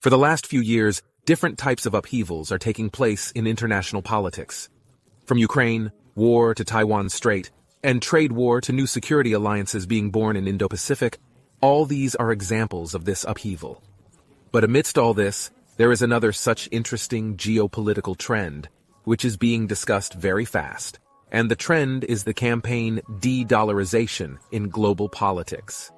For the last few years, different types of upheavals are taking place in international politics. From Ukraine, war to Taiwan Strait, and trade war to new security alliances being born in Indo-Pacific, all these are examples of this upheaval. But amidst all this, there is another such interesting geopolitical trend, which is being discussed very fast. And the trend is the campaign de-dollarization in global politics.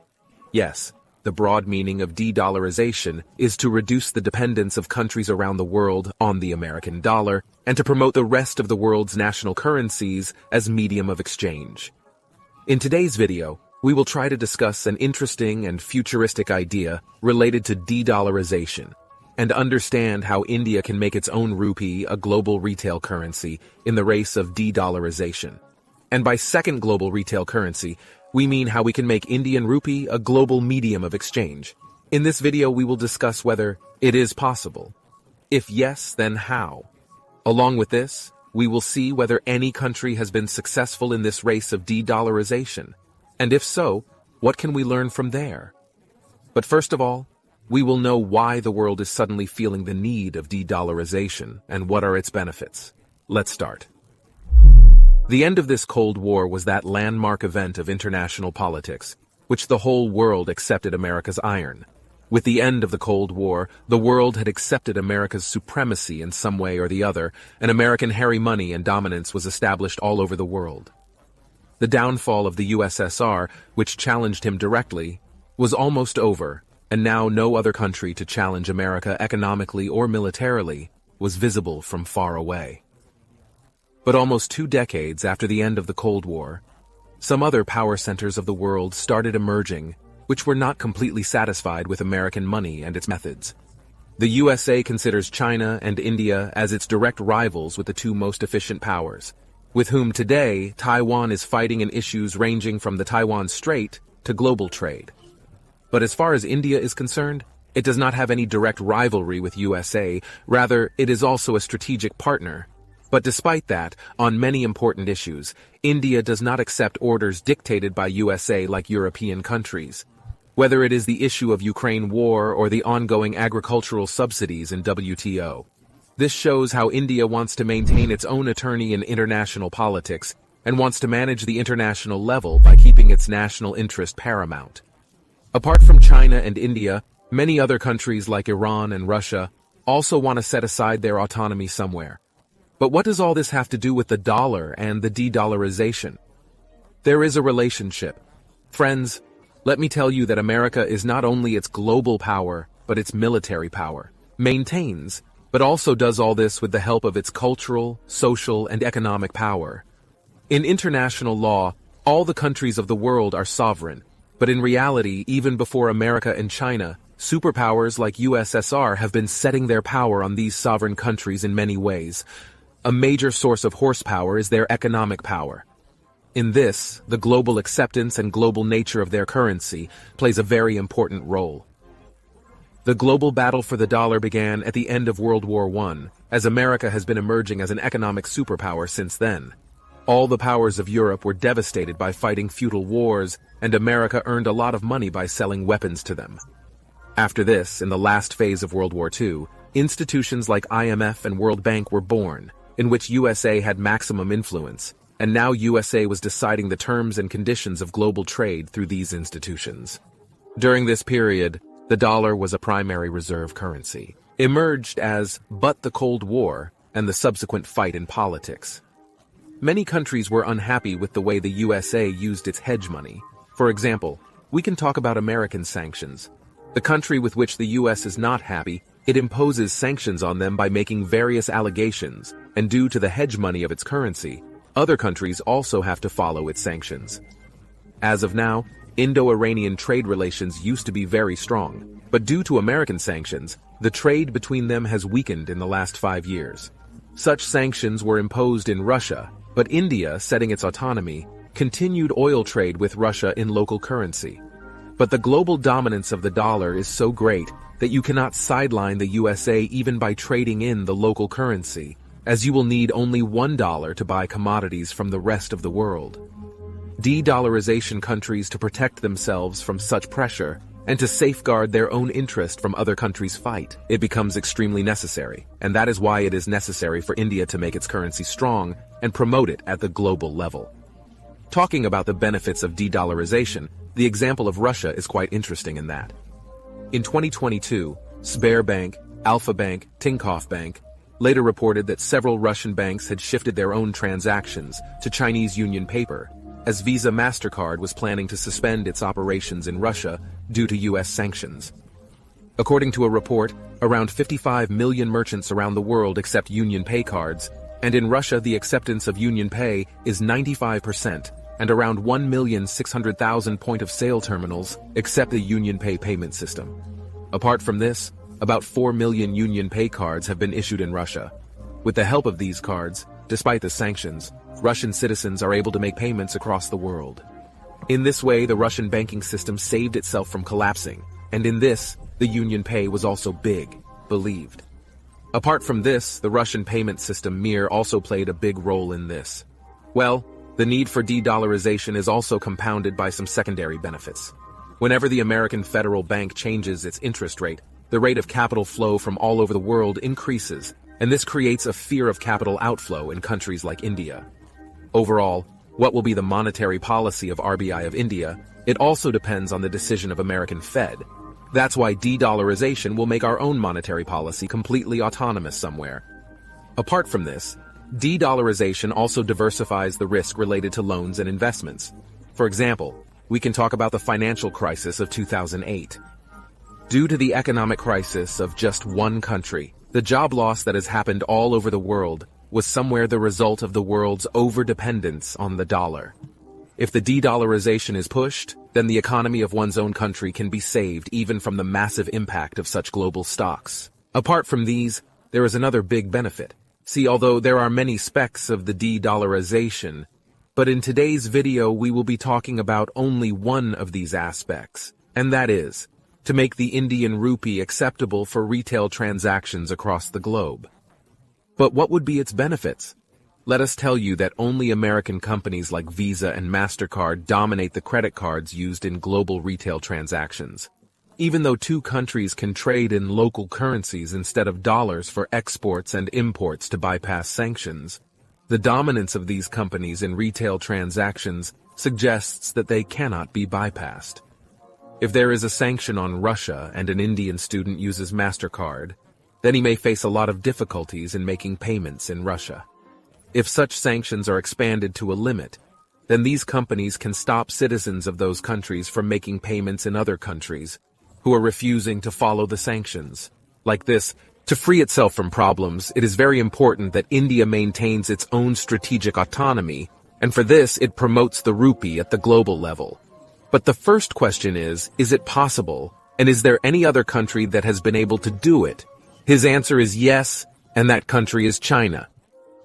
Yes, the broad meaning of de-dollarization is to reduce the dependence of countries around the world on the American dollar and to promote the rest of the world's national currencies as medium of exchange. In today's video, we will try to discuss an interesting and futuristic idea related to de-dollarization and understand how India can make its own rupee a global retail currency in the race of de-dollarization. And by second global retail currency, we mean how we can make Indian rupee a global medium of exchange. In this video, we will discuss whether it is possible. If yes, then how? Along with this, we will see whether any country has been successful in this race of de-dollarization. And if so, what can we learn from there? But first of all, we will know why the world is suddenly feeling the need of de-dollarization and what are its benefits. Let's start. The end of this Cold War was that landmark event of international politics, which the whole world accepted America's iron. With the end of the Cold War, the world had accepted America's supremacy in some way or the other, and American hairy money and dominance was established all over the world. The downfall of the USSR, which challenged him directly, was almost over, and now no other country to challenge America economically or militarily was visible from far away. But almost 2 decades after the end of the Cold War, some other power centers of the world started emerging, which were not completely satisfied with American money and its methods. The USA considers China and India as its direct rivals with the 2 most efficient powers, with whom today Taiwan is fighting in issues ranging from the Taiwan Strait to global trade. But as far as India is concerned, it does not have any direct rivalry with USA, rather it is also a strategic partner. But despite that, on many important issues, India does not accept orders dictated by USA like European countries. Whether it is the issue of Ukraine war or the ongoing agricultural subsidies in WTO. This shows how India wants to maintain its own attorney in international politics and wants to manage the international level by keeping its national interest paramount. Apart from China and India, many other countries like Iran and Russia also want to set aside their autonomy somewhere. But what does all this have to do with the dollar and the de-dollarization? There is a relationship. Friends, let me tell you that America is not only its global power, but its military power, maintains, but also does all this with the help of its cultural, social, and economic power. In international law, all the countries of the world are sovereign, but in reality, even before America and China, superpowers like USSR have been setting their power on these sovereign countries in many ways. A major source of horsepower is their economic power. In this, the global acceptance and global nature of their currency plays a very important role. The global battle for the dollar began at the end of World War I, as America has been emerging as an economic superpower since then. All the powers of Europe were devastated by fighting feudal wars, and America earned a lot of money by selling weapons to them. After this, in the last phase of World War II, institutions like IMF and World Bank were born, in which USA had maximum influence, and now USA was deciding the terms and conditions of global trade through these institutions. During this period, the dollar was a primary reserve currency, emerged as but the Cold War and the subsequent fight in politics. Many countries were unhappy with the way the USA used its hedge money. For example, we can talk about American sanctions. The country with which the US is not happy, it imposes sanctions on them by making various allegations, and due to the hedge money of its currency, other countries also have to follow its sanctions. As of now, Indo-Iranian trade relations used to be very strong, but due to American sanctions, the trade between them has weakened in the last 5 years. Such sanctions were imposed in Russia, but India, setting its autonomy, continued oil trade with Russia in local currency. But the global dominance of the dollar is so great that you cannot sideline the USA even by trading in the local currency, as you will need only $1 to buy commodities from the rest of the world. De-dollarization countries to protect themselves from such pressure and to safeguard their own interest from other countries' fight. It becomes extremely necessary, and that is why it is necessary for India to make its currency strong and promote it at the global level. Talking about the benefits of de-dollarization, the example of Russia is quite interesting in that. In 2022, Sberbank, Alfa Bank, Tinkoff Bank later reported that several Russian banks had shifted their own transactions to Chinese Union paper, as Visa MasterCard was planning to suspend its operations in Russia due to U.S. sanctions. According to a report, around 55 million merchants around the world accept Union Pay cards, and in Russia the acceptance of Union Pay is 95%, and around 1,600,000 point-of-sale terminals accept the Union Pay payment system. Apart from this, about 4 million Union Pay cards have been issued in Russia. With the help of these cards, despite the sanctions, Russian citizens are able to make payments across the world. In this way, the Russian banking system saved itself from collapsing, and in this, the Union Pay was also believed. Apart from this, the Russian payment system Mir also played a big role in this. Well, the need for de-dollarization is also compounded by some secondary benefits. Whenever the American Federal Bank changes its interest rate, the rate of capital flow from all over the world increases, and this creates a fear of capital outflow in countries like India. Overall, what will be the monetary policy of RBI of India? It also depends on the decision of American Fed. That's why de-dollarization will make our own monetary policy completely autonomous somewhere. Apart from this, de-dollarization also diversifies the risk related to loans and investments. For example, we can talk about the financial crisis of 2008. Due to the economic crisis of just one country, the job loss that has happened all over the world was somewhere the result of the world's overdependence on the dollar. If the de-dollarization is pushed, then the economy of one's own country can be saved even from the massive impact of such global stocks. Apart from these, there is another big benefit. See, although there are many specs of the de-dollarization, but in today's video we will be talking about only one of these aspects, and that is, to make the Indian rupee acceptable for retail transactions across the globe. But what would be its benefits? Let us tell you that only American companies like Visa and MasterCard dominate the credit cards used in global retail transactions. Even though two countries can trade in local currencies instead of dollars for exports and imports to bypass sanctions, the dominance of these companies in retail transactions suggests that they cannot be bypassed. If there is a sanction on Russia and an Indian student uses MasterCard, then he may face a lot of difficulties in making payments in Russia. If such sanctions are expanded to a limit, then these companies can stop citizens of those countries from making payments in other countries who are refusing to follow the sanctions. Like this, to free itself from problems, it is very important that India maintains its own strategic autonomy, and for this it promotes the rupee at the global level. But the first question is it possible, and is there any other country that has been able to do it? His answer is yes, and that country is China.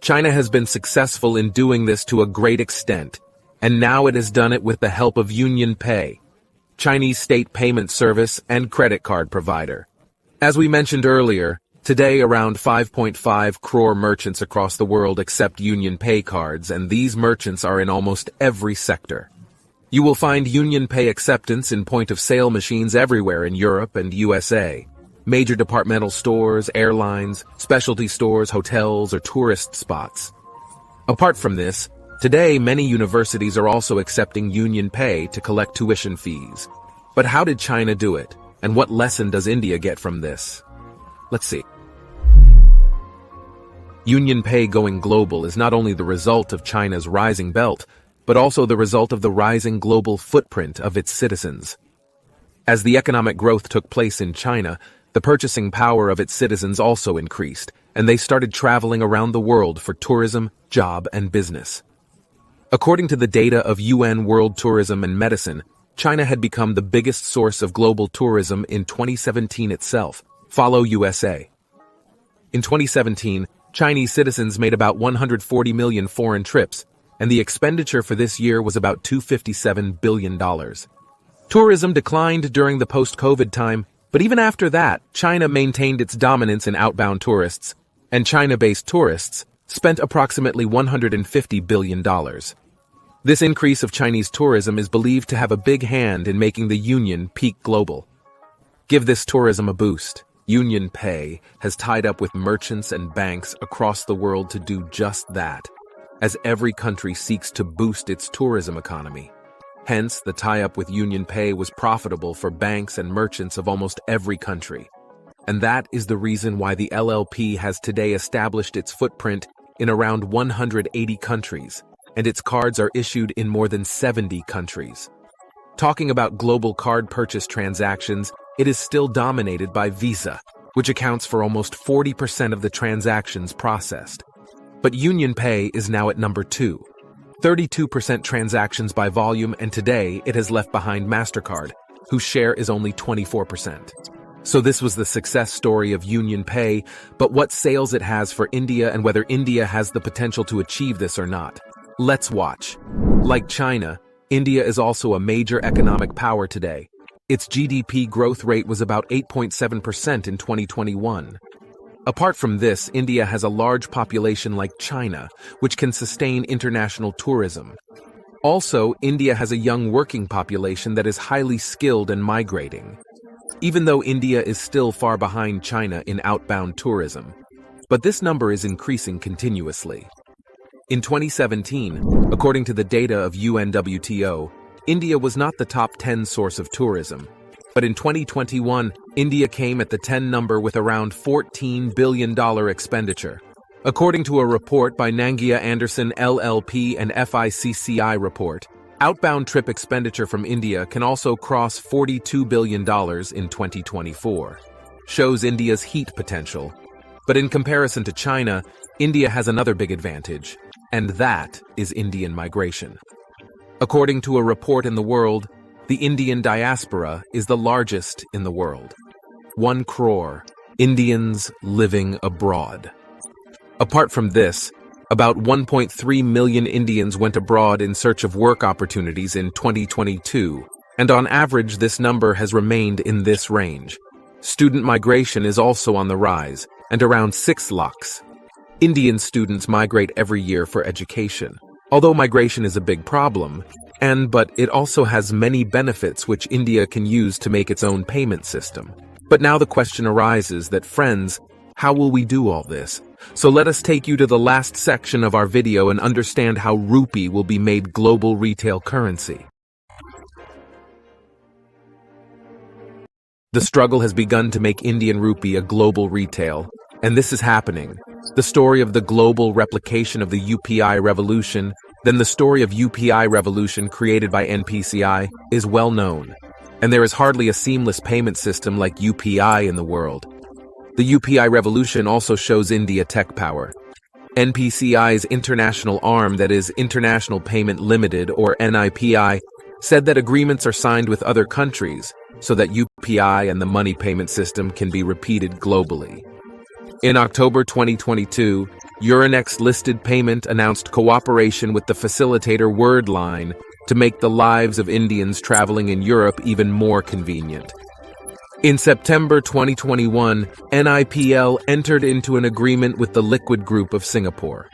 China has been successful in doing this to a great extent, and now it has done it with the help of Union Pay, Chinese state payment service and credit card provider. As we mentioned earlier, today around 5.5 crore merchants across the world accept Union Pay cards, and these merchants are in almost every sector. You will find Union Pay acceptance in point-of-sale machines everywhere in Europe and USA. Major departmental stores, airlines, specialty stores, hotels, or tourist spots. Apart from this, today many universities are also accepting Union Pay to collect tuition fees. But how did China do it? And what lesson does India get from this? Let's see. Union Pay going global is not only the result of China's rising belt, but also the result of the rising global footprint of its citizens. As the economic growth took place in China, the purchasing power of its citizens also increased, and they started traveling around the world for tourism, job, and business. According to the data of UN World Tourism and Medicine, China had become the biggest source of global tourism in 2017 itself, follow USA. In 2017, Chinese citizens made about 140 million foreign trips, and the expenditure for this year was about $257 billion. Tourism declined during the post-COVID time, but even after that, China maintained its dominance in outbound tourists, and China-based tourists spent approximately $150 billion. This increase of Chinese tourism is believed to have a big hand in making the Union peak global. Give this tourism a boost. Union Pay has tied up with merchants and banks across the world to do just that, as every country seeks to boost its tourism economy. Hence, the tie-up with Union Pay was profitable for banks and merchants of almost every country. And that is the reason why the LLP has today established its footprint in around 180 countries, and its cards are issued in more than 70 countries. Talking about global card purchase transactions, it is still dominated by Visa, which accounts for almost 40% of the transactions processed. But Union Pay is now at number 2. 32% transactions by volume, and today it has left behind MasterCard, whose share is only 24%. So this was the success story of Union Pay, but what sales it has for India and whether India has the potential to achieve this or not. Let's watch. Like China, India is also a major economic power today. Its GDP growth rate was about 8.7% in 2021. Apart from this, India has a large population like China, which can sustain international tourism. Also, India has a young working population that is highly skilled and migrating. Even though India is still far behind China in outbound tourism, but this number is increasing continuously. In 2017, according to the data of UNWTO, India was not the top 10 source of tourism. But in 2021, India came at the 10 number with around $14 billion expenditure. According to a report by Nangia Anderson LLP and FICCI report, outbound trip expenditure from India can also cross $42 billion in 2024. Shows India's heat potential. But in comparison to China, India has another big advantage, and that is Indian migration. According to a report in the world, the Indian diaspora is the largest in the world. 1 crore Indians living abroad. Apart from this, about 1.3 million Indians went abroad in search of work opportunities in 2022, and on average this number has remained in this range. Student migration is also on the rise, and around 6 lakhs. Indian students migrate every year for education. Although migration is a big problem, but it also has many benefits which India can use to make its own payment system. But now the question arises that, friends, how will we do all this? So let us take you to the last section of our video and understand how Rupee will be made global retail currency. The struggle has begun to make Indian rupee a global retail, and this is happening. The story of the global replication of the UPI revolution, then the story of UPI revolution created by NPCI is well known, and there is hardly a seamless payment system like UPI in the world. The UPI revolution also shows India tech power. NPCI's international arm, that is International Payment Limited or NIPI, said that agreements are signed with other countries so that UPI and the money payment system can be repeated globally. In October 2022, Euronext listed payment announced cooperation with the facilitator Wordline to make the lives of Indians traveling in Europe even more convenient. In September 2021, NIPL entered into an agreement with the Liquid Group of Singapore.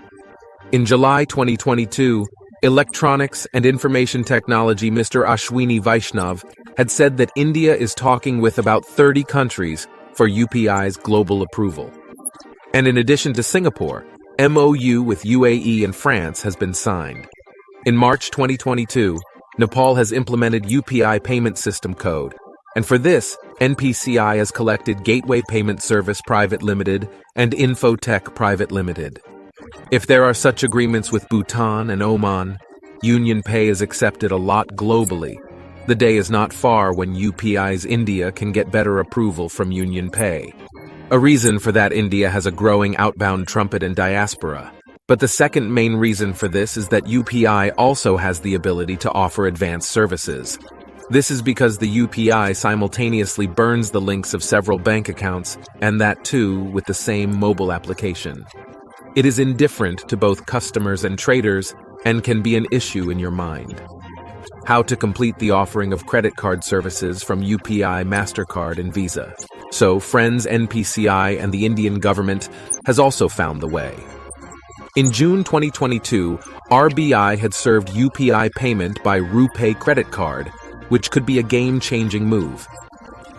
In July 2022, Electronics and Information Technology Mr. Ashwini Vaishnav had said that India is talking with about 30 countries for UPI's global approval. And in addition to Singapore, MOU with UAE and France has been signed. In March 2022, Nepal has implemented UPI payment system code, and for this, NPCI has collected Gateway Payment Service Private Limited and Infotech Private Limited. If there are such agreements with Bhutan and Oman, Union Pay is accepted a lot globally. The day is not far when UPI's India can get better approval from Union Pay. A reason for that, India has a growing outbound trumpet and diaspora. But the second main reason for this is that UPI also has the ability to offer advanced services. This is because the UPI simultaneously burns the links of several bank accounts, and that too with the same mobile application. It is indifferent to both customers and traders and can be an issue in your mind. How to complete the offering of credit card services from UPI, MasterCard, and Visa. So, friends, NPCI and the Indian government has also found the way. In June 2022, RBI had served UPI payment by Rupee credit card, which could be a game-changing move.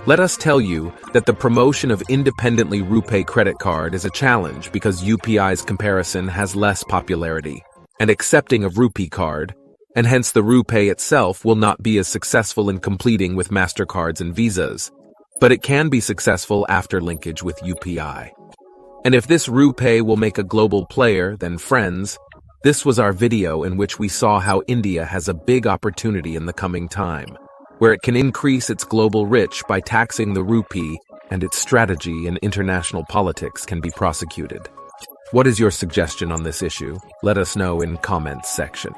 Let us tell you that the promotion of independently Rupee credit card is a challenge because UPI's comparison has less popularity and accepting of Rupee card, and hence the Rupee itself will not be as successful in completing with MasterCards and Visas, but it can be successful after linkage with UPI. And if this Rupee will make a global player, then friends, this was our video in which we saw how India has a big opportunity in the coming time, where it can increase its global reach by taxing the rupee, and its strategy in international politics can be prosecuted. What is your suggestion on this issue? Let us know in comments section.